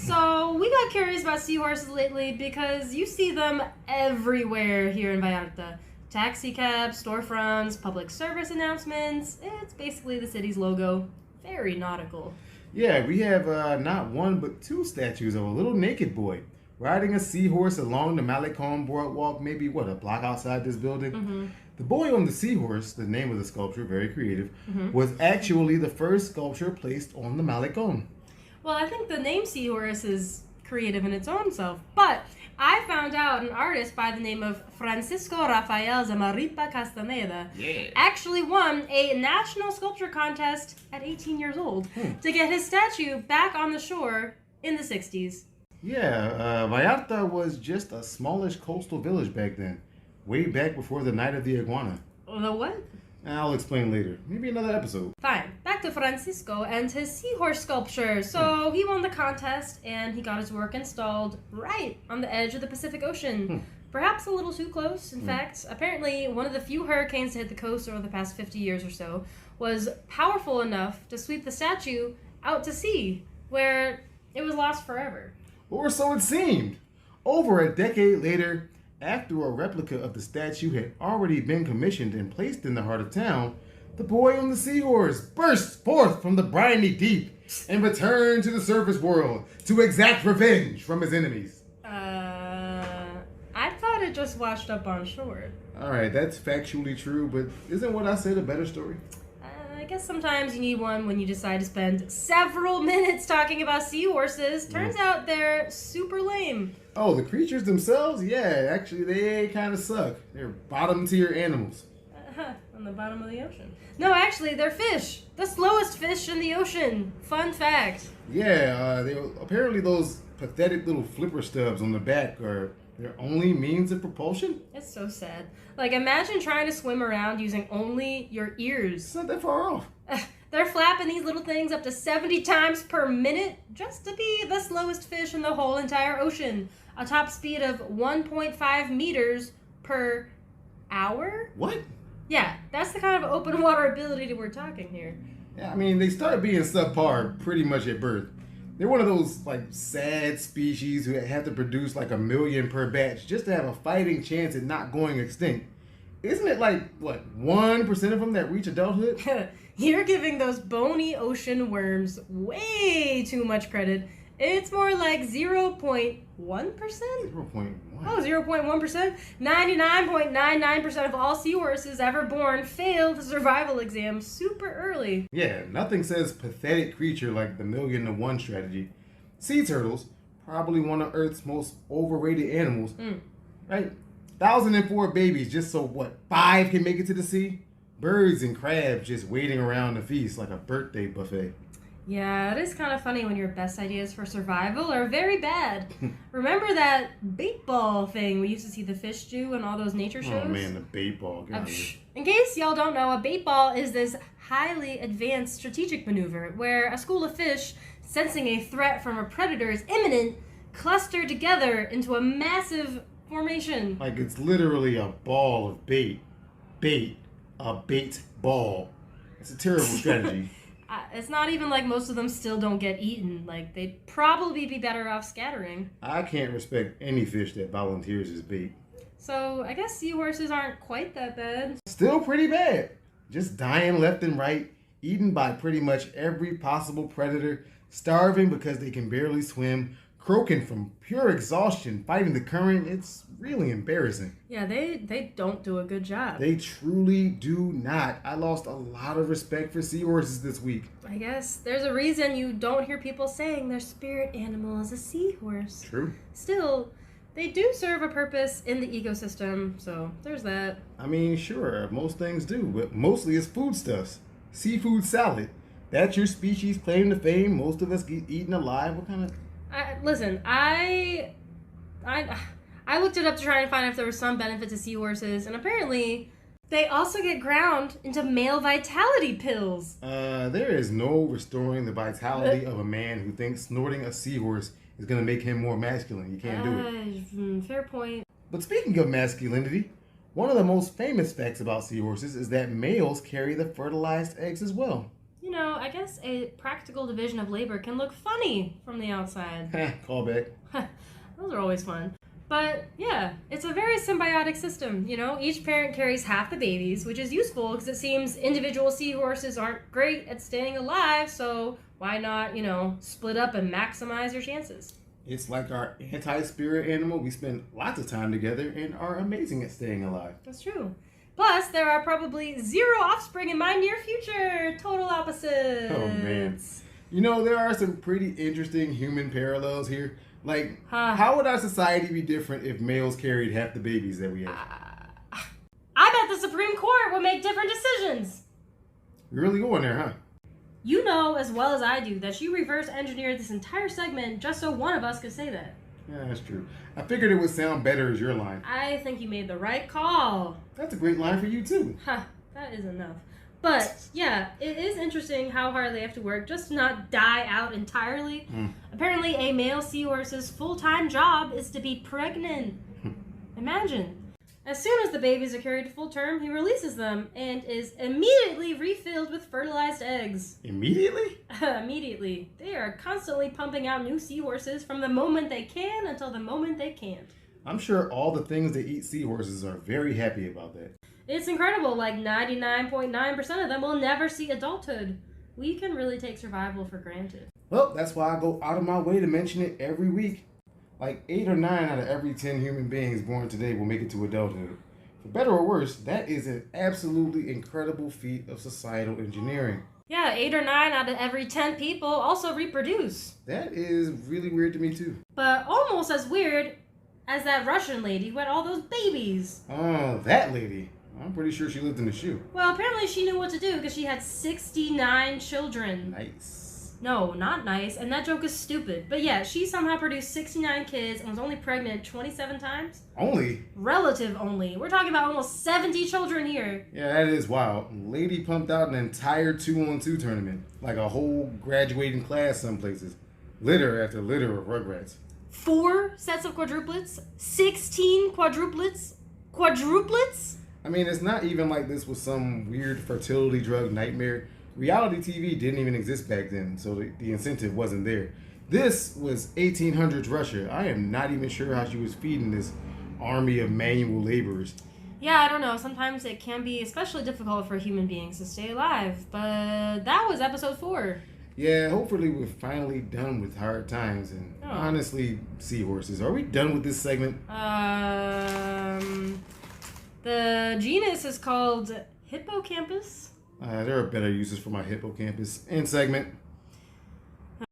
So we got curious about seahorses lately because you see them everywhere here in Vallarta. Taxi cabs, storefronts, public service announcements. It's basically the city's logo. Very nautical. Yeah, we have not one but two statues of a little naked boy riding a seahorse along the Malecon boardwalk, maybe a block outside this building. Mm-hmm. The boy on the seahorse, the name of the sculpture, very creative, was actually the first sculpture placed on the Malecon. Well, I think the name Seahorse is creative in its own self, but I found out an artist by the name of Francisco Rafael Zamarripa Castaneda actually won a national sculpture contest at 18 years old to get his statue back on the shore in the 60s. Yeah, Vallarta was just a smallish coastal village back then, way back before the Night of the Iguana. The what? I'll explain later. Maybe another episode. Fine. Back to Francisco and his seahorse sculpture. So he won the contest and he got his work installed right on the edge of the Pacific Ocean. Perhaps a little too close, in fact. Apparently, one of the few hurricanes to hit the coast over the past 50 years or so was powerful enough to sweep the statue out to sea, where it was lost forever. Or so it seemed. Over a decade later, after a replica of the statue had already been commissioned and placed in the heart of town, the boy on the seahorse burst forth from the briny deep and returned to the surface world to exact revenge from his enemies. I thought it just washed up on shore. Alright, that's factually true, but isn't what I said a better story? I guess sometimes you need one when you decide to spend several minutes talking about seahorses. Turns out they're super lame. Oh, the creatures themselves? Yeah, actually, they kind of suck. They're bottom tier animals. On the bottom of the ocean. No, actually, they're fish. The slowest fish in the ocean. Fun fact. Yeah, apparently those pathetic little flipper stubs on the back are their only means of propulsion. It's so sad. Like, imagine trying to swim around using only your ears. It's not that far off. They're flapping these little things up to 70 times per minute just to be the slowest fish in the whole entire ocean. A top speed of 1.5 meters per hour? What? Yeah, that's the kind of open water ability that we're talking here. Yeah, I mean, they start being subpar pretty much at birth. They're one of those, sad species who have to produce 1 million per batch just to have a fighting chance at not going extinct. Isn't it 1% of them that reach adulthood? You're giving those bony ocean worms way too much credit. It's more like 0.1%? 0.1. Oh, 0.1%? 99.99% of all seahorses ever born fail the survival exam super early. Yeah, nothing says pathetic creature like the 1,000,000-to-1 strategy. Sea turtles, probably one of Earth's most overrated animals, right? 1,004 babies just so 5 can make it to the sea? Birds and crabs just waiting around the feast like a birthday buffet. Yeah, it is kind of funny when your best ideas for survival are very bad. Remember that bait ball thing we used to see the fish do in all those nature shows? Oh man, the bait ball. Get out of here. In case y'all don't know, a bait ball is this highly advanced strategic maneuver where a school of fish, sensing a threat from a predator is imminent, cluster together into a massive formation. It's literally a ball of bait. A bait ball. It's a terrible strategy. It's not even like most of them still don't get eaten. They'd probably be better off scattering. I can't respect any fish that volunteers as bait. So I guess seahorses aren't quite that bad. Still pretty bad. Just dying left and right, eaten by pretty much every possible predator, starving because they can barely swim, croaking from pure exhaustion, fighting the current. It's really embarrassing. Yeah, they don't do a good job. They truly do not. I lost a lot of respect for seahorses this week. I guess there's a reason you don't hear people saying their spirit animal is a seahorse. True. Still, they do serve a purpose in the ecosystem, so there's that. I mean, sure, most things do, but mostly it's foodstuffs. Seafood salad. That's your species claim to fame. Most of us get eaten alive. What kind of... Listen, I looked it up to try and find if there was some benefit to seahorses, and apparently they also get ground into male vitality pills. There is no restoring the vitality of a man who thinks snorting a seahorse is going to make him more masculine. You can't do it. Fair point. But speaking of masculinity, one of the most famous facts about seahorses is that males carry the fertilized eggs as well. You know, I guess a practical division of labor can look funny from the outside. Callback. Those are always fun. But yeah, it's a very symbiotic system. You know, each parent carries half the babies, which is useful because it seems individual seahorses aren't great at staying alive, so why not, split up and maximize your chances? It's like our anti-spirit animal. We spend lots of time together and are amazing at staying alive. That's true. Plus, there are probably 0 offspring in my near future. Total opposites. Oh, man. There are some pretty interesting human parallels here. Like, how would our society be different if males carried half the babies that we have? I bet the Supreme Court would make different decisions. You're really going there, huh? You know as well as I do that you reverse engineered this entire segment just so one of us could say that. Yeah, that's true. I figured it would sound better as your line. I think you made the right call. That's a great line for you, too. That is enough. But, yeah, it is interesting how hard they have to work just to not die out entirely. Apparently, a male seahorse's full-time job is to be pregnant. Imagine. As soon as the babies are carried to full term, he releases them and is immediately refilled with fertilized eggs. Immediately? Immediately. They are constantly pumping out new seahorses from the moment they can until the moment they can't. I'm sure all the things that eat seahorses are very happy about that. It's incredible. Like 99.9% of them will never see adulthood. We can really take survival for granted. Well, that's why I go out of my way to mention it every week. Like 8 or 9 out of every 10 human beings born today will make it to adulthood. For better or worse, that is an absolutely incredible feat of societal engineering. Yeah, 8 or 9 out of every 10 people also reproduce. That is really weird to me too. But almost as weird as that Russian lady who had all those babies. Oh, that lady. I'm pretty sure she lived in the shoe. Well, apparently she knew what to do because she had 69 children. Nice. No, not nice. And that joke is stupid. But yeah, she somehow produced 69 kids and was only pregnant 27 times. Only? Relative only. We're talking about almost 70 children here. Yeah, that is wild. Lady pumped out an entire 2-on-2 tournament. Like a whole graduating class some places. Litter after litter of rugrats. 4 sets of quadruplets. 16 quadruplets. Quadruplets? I mean, it's not even like this was some weird fertility drug nightmare. Reality TV didn't even exist back then, so the incentive wasn't there. This was 1800s Russia. I am not even sure how she was feeding this army of manual laborers. Yeah, I don't know. Sometimes it can be especially difficult for human beings to stay alive. But that was episode 4. Yeah, hopefully we're finally done with hard times and honestly, seahorses. Are we done with this segment? The genus is called Hippocampus. There are better uses for my hippocampus. End segment.